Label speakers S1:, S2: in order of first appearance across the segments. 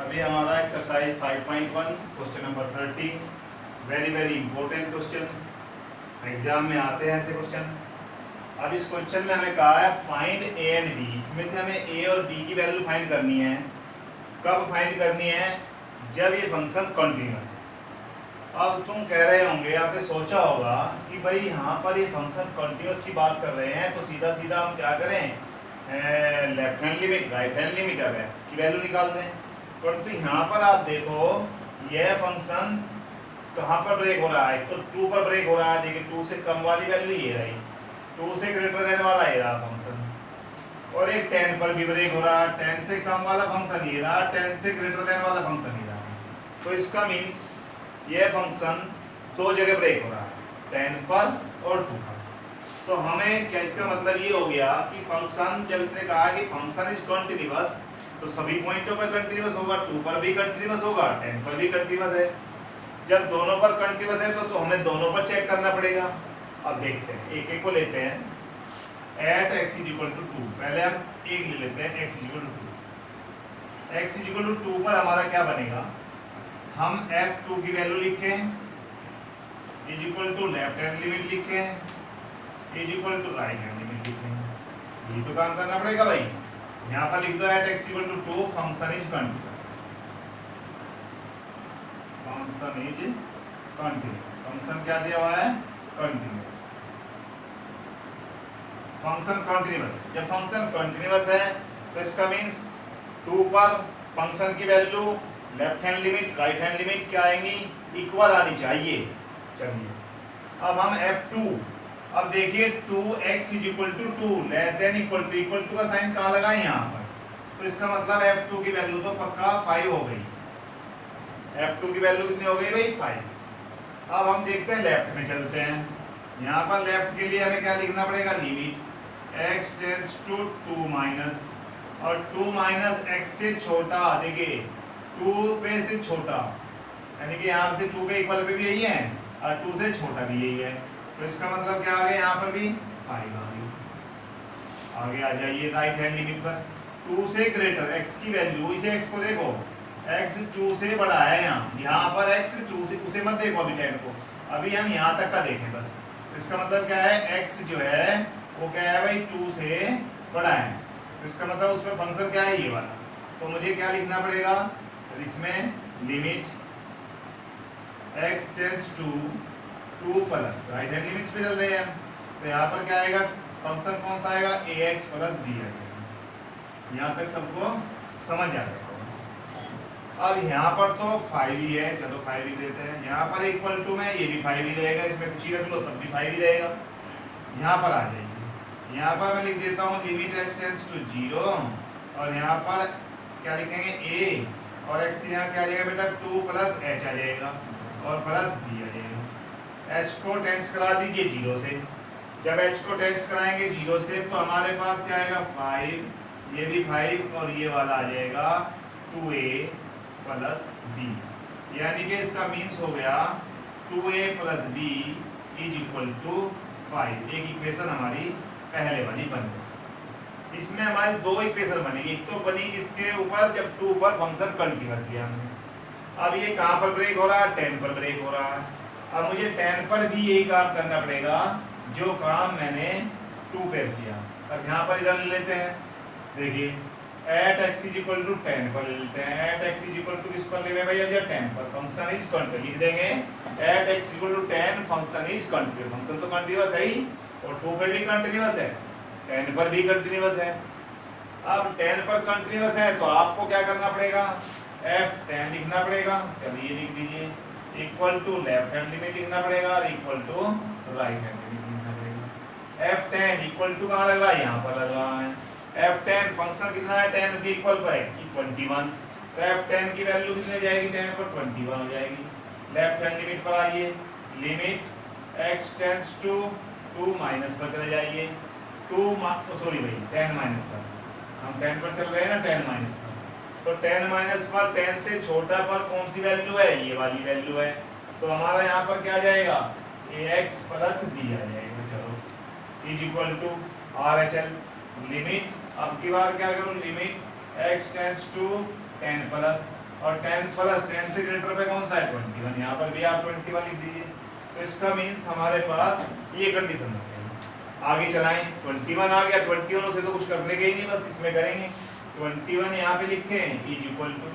S1: अभी हमारा exercise 5.1 question number 30 very important question, exam में आते हैं ऐसे क्वेश्चन। अब इस क्वेश्चन में हमें कहा है फाइंड ए एंड बी, इसमें से हमें ए और बी की वैल्यू फाइंड करनी है। कब फाइंड करनी है? जब ये फंक्शन कंटिन्यूअस है। अब तुम कह रहे होंगे, आपने सोचा होगा कि भाई यहाँ पर ये फंक्शन कंटिन्यूअस की बात कर रहे हैं तो सीधा सीधा हम क्या करें, left hand limit right hand limit की वैल्यू निकाल दें। परंतु यहाँ पर आप देखो यह फंक्शन कहाँ पर ब्रेक हो रहा है, तो 2 पर ब्रेक हो रहा है। देखिए 2 से कम वाली वैल्यू ये रही, 2 से ग्रेटर देन वाला ये रहा फंक्शन, और एक 10 पर भी ब्रेक हो रहा है। 10 से कम वाला फंक्शन ये रहा, 10 से ग्रेटर देन वाला फंक्शन ये रहा। तो इसका मीन्स यह फंक्शन 2 जगह ब्रेक हो रहा है, 10 पर और 2 पर। तो हमें क्या इसका मतलब ये हो गया कि फंक्शन, जब इसने कहा कि फंक्शन इज कंटिन्यूअस तो सभी पॉइंटों पर कंटिन्यूअस होगा, 2 पर भी कंटिन्यूअस होगा, 10 पर भी कंटिन्यूअस है। जब दोनों पर कंटिन्यूअस है तो हमें दोनों पर चेक करना पड़ेगा। अब देखते हैं, एक एक को लेते हैं। एट x = 2, पहले हम एक ले लेते हैं, x = 2। x = 2 पर हमारा क्या बनेगा, हम f2 की वैल्यू लिखें = लेफ्ट हैंड लिमिट लिखें = राइट हैंड लिमिट लिखें। ये तो काम करना पड़ेगा भाई। यहाँ पर लिख दो at x = 2 function is continuous. Function is continuous, function क्या दिया हुआ है, कंटिन्यूअस। फंक्शन कंटिन्यूअस है। जब फंक्शन कंटिन्यूअस है तो इसका मींस 2 पर फंक्शन की value left hand limit right hand limit क्या आएंगी, इक्वल आनी चाहिए। चलिए अब हम f2, अब देखिए 2x = 2 less than equal to का साइन कहाँ लगा है, यहाँ पर। तो इसका मतलब f2 की वैल्यू तो पक्का 5 हो गई। f2 की वैल्यू कितनी हो गई भाई, 5। अब हम देखते हैं लेफ्ट में चलते हैं। यहाँ पर लेफ्ट के लिए हमें क्या लिखना पड़ेगा, limit x tends to 2 minus, और 2 माइनस x से छोटा, देखिए 2 पे से छोटा, यानी कि यहाँ से 2 पे इक्वल पे भी यही है और 2 से छोटा भी यही है। तो इसका मतलब क्या आ गया, यहाँ पर भी 5 आ गई। आगे आ जाइए राइट हैंड लिमिट पर, 2 से ग्रेटर x की वैल्यू, इसे x को देखो, x 2 से बड़ा है। यहाँ पर x 2 से, उसे मत देखो अभी 10 को, अभी हम यहाँ तक का देखें बस। इसका मतलब क्या है, x जो है वो क्या है भाई, 2 से बड़ा है। इसका मतलब उसमें फंक्शन क्या है, ये वाला। तो मुझे क्या लिखना पड़ेगा इसमें, limit x tends to 2 plus right hand limits पे चल रहे हैं। तो यहाँ पर क्या आएगा, फंक्शन कौन सा आएगा, ax + b आएगा। यहाँ तक सबको समझ आ गया। अब यहाँ पर तो 5 ही है, चलो 5 ही देते हैं। यहाँ पर इक्वल टू में ये भी 5 ही रहेगा, इसमें कुछ ही रख लो तब भी 5 ही रहेगा। यहाँ पर आ जाइए, यहाँ पर मैं लिख देता हूँ लिमिट x टेंड्स टू 0, और यहाँ पर क्या लिखेंगे a, और x यहाँ क्या आ जाएगा बेटा, 2 + h आ जाएगा और प्लस b आ जाएगा। h को टेंड्स करा दीजिए 0 से। जब h को टेंड्स कराएंगे 0 से तो हमारे पास क्या आएगा, 5, ये भी 5, और ये वाला आ जाएगा 2a + b। यानी कि इसका मीन्स हो गया 2a + b = 5। एक इक्वेशन हमारी पहले वाली बन गई। इसमें हमारी 2 इक्वेशन बनेगी। एक तो बनी किसके ऊपर, जब 2 पर फंक्शन कंटिन्यूअस लिया हमने। अब ये कहाँ पर ब्रेक हो रहा है, 10 पर ब्रेक हो रहा है। अब मुझे 10 पर भी यही काम करना पड़ेगा जो काम मैंने 2 पर किया। अब यहाँ पर इधर ले लेते हैं, देखिए एट x = 10 पर ले लेते हैं। एट x = किस पर ले रहे भैया, जब 10 पर फंक्शन इज कंटिन्यूअस लिख देंगे। At x = 10 function is continuous, function तो कंटिन्यूअस है ही, और 2 पे भी कंटिन्यूअस है, 10 पर भी कंटिन्यूअस है। अब 10 पर कंटिन्यूअस है तो आपको क्या करना पड़ेगा, f10 लिखना पड़ेगा। चलिए लिख दीजिए, = लेफ्ट हैंड लिमिट लिखना पड़ेगा और = राइट हैंड लिमिट लिखना पड़ेगा। f10 = कहाँ लग रहा है, यहाँ पर लग रहा है। f10 फंक्शन कितना है, 10 के इक्वल पर है, 21। तो f10 की वैल्यू कितनी जाएगी, 10 पर 21 हो जाएगी। लेफ्ट हैंड लिमिट पर आइए, limit x tends to 2 minus पर चले जाइए, 10 माइनस पर, हम 10 पर चल रहे हैं ना, 10 माइनस पर। तो 10 माइनस पर 10 से छोटा पर कौन सी वैल्यू है, ये वाली वैल्यू है। तो हमारा यहाँ पर क्या जाएगा, ax + b आ जाएगा। चलो = RHL लिमिट, अब की बार क्या करूँ, limit x tends to 10 plus, और 10 प्लस 10 से ग्रेटर पे कौन सा है 21, यहाँ पर भी आप 21 लिख दीजिए। तो इसका मीन्स हमारे पास ये कंडीशन हो गई। आगे चलाएं, 21 आ गया, 21 से तो कुछ करने के ही नहीं, बस इसमें करेंगे। 21 यहाँ पे लिखें इज इक्वल टू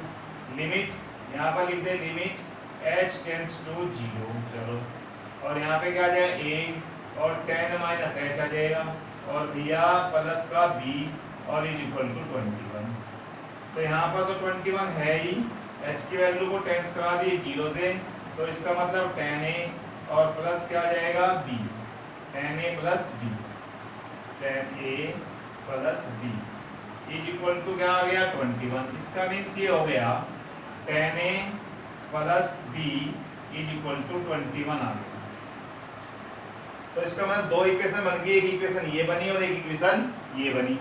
S1: लिमिट, यहाँ पर लिख दें लिमिट h टेंड्स टू 0, चलो, और यहाँ पे क्या आ जाएगा a और 10 माइनस h आ जाएगा, और भैया प्लस का b और इज इक्वल टू 21। तो यहाँ पर तो 21 है ही, h की वैल्यू को टेंड्स करा दिए 0 से, तो इसका मतलब 10a और प्लस क्या आ जाएगा b, 10a plus b, 10a plus b is equal to क्या आ गया 21। इसका मीन्स ये हो गया 10a plus b is equal to 21 आ गया। तो इसका मतलब दो इक्वेशन बन गई, एक इक्वेशन ये बनी और एक इक्वेशन ये बनी।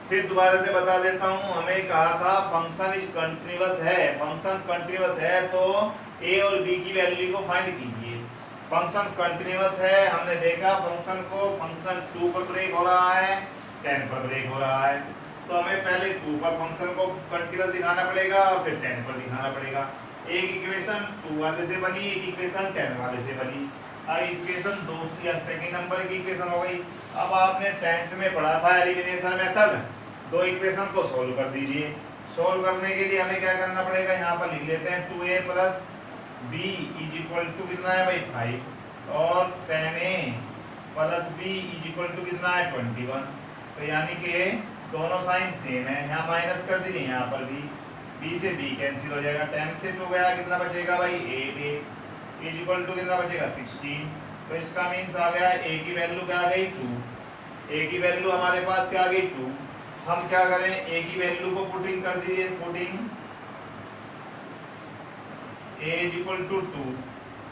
S1: फिर दोबारा से बता देता हूँ, हमें कहा था फंक्शन इज कंटिन्यूअस है, फंक्शन कंटिन्यूअस है तो a और b की वैल्यू को फाइंड कीजिए। फंक्शन कंटिन्यूअस है, हमने देखा फंक्शन को, फंक्शन 2 पर ब्रेक हो रहा है, 10 पर ब्रेक हो रहा है, तो हमें पहले 2 पर फंक्शन को कंटिन्यूअस दिखाना पड़ेगा और फिर 10 पर दिखाना पड़ेगा। एक इक्वेशन 2 वाले से बनी, एक इक्वेशन 10 वाले से बनी। अब इक्वेशन दूसरी या सेकंड नंबर की इक्वेशन हो गई। अब आपने 10th में पढ़ा था एलिमिनेशन मेथड, दो इक्वेशन को सोल्व कर दीजिए। सोल्व करने के लिए हमें क्या करना पड़ेगा, यहाँ पर लिख लेते हैं 2a plus b is equal to कितना है भाई 5, और 10a plus b is equal to कितना है 21। तो यानी कि दोनों साइन सेम है, यहाँ माइनस कर दीजिए, यहाँ पर भी b से b कैंसिल हो जाएगा, 10 से 2 गया, कितना बचेगा भाई 8a इज इक्वल टू कितना बचेगा 16। तो इसका मीन्स आ गया a की वैल्यू क्या आ गई 2, a की वैल्यू हमारे पास क्या आ गई 2। हम क्या करें, a की वैल्यू को पुटिंग कर दीजिए, putting a is equal to 2,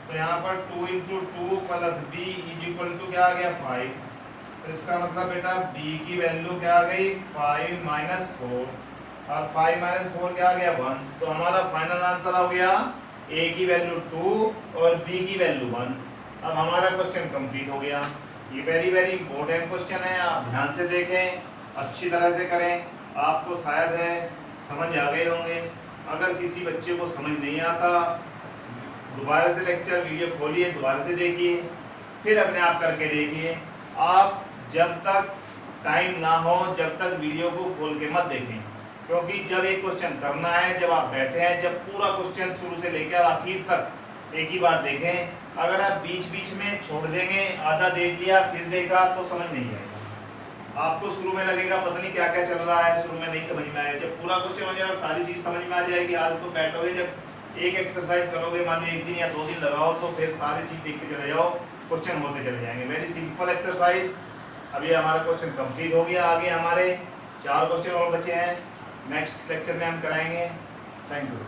S1: तो यहाँ पर 2 into 2 plus b is equal to क्या आ गया 5। तो इसका मतलब बेटा b की वैल्यू क्या आ गई 5 माइनस 4, और 5 माइनस 4 क्या आ गया 1। तो हमारा फाइनल आंसर हो गया a की वैल्यू 2 और b की वैल्यू 1। अब हमारा क्वेश्चन कंप्लीट हो गया। ये वेरी वेरी इंपॉर्टेंट क्वेश्चन है, आप ध्यान से देखें, अच्छी तरह से करें, आपको शायद है समझ आ गए होंगे। अगर किसी बच्चे को समझ नहीं आता, दोबारा से लेक्चर वीडियो खोलिए, दोबारा से देखिए, फिर अपने आप करके देखिए। आप जब तक टाइम ना हो, जब तक वीडियो को खोल के मत देखें, क्योंकि जब एक क्वेश्चन करना है, जब आप बैठे हैं, जब पूरा क्वेश्चन शुरू से लेकर आखिर तक एक ही बार देखें। अगर आप बीच बीच में छोड़ देंगे, आधा देख लिया फिर देखा, तो समझ नहीं आएगा। आपको शुरू में लगेगा पता नहीं क्या क्या चल रहा है, शुरू में नहीं समझ में आएगा। जब पूरा क्वेश्चन हो जाएगा, सारी चीज़ समझ में आ जाएगी। आज तो बैठोगे, जब एक एक्सरसाइज करोगे, मान लीजिए 1 दिन या 2 दिन लगाओ, तो फिर सारी चीज़ देखते चले जाओ, क्वेश्चन होते चले जाएंगे। Very simple exercise. अभी हमारा क्वेश्चन कंप्लीट हो गया। आगे हमारे 4 क्वेश्चन और बचे हैं, नेक्स्ट लेक्चर में हम कराएंगे। Thank you.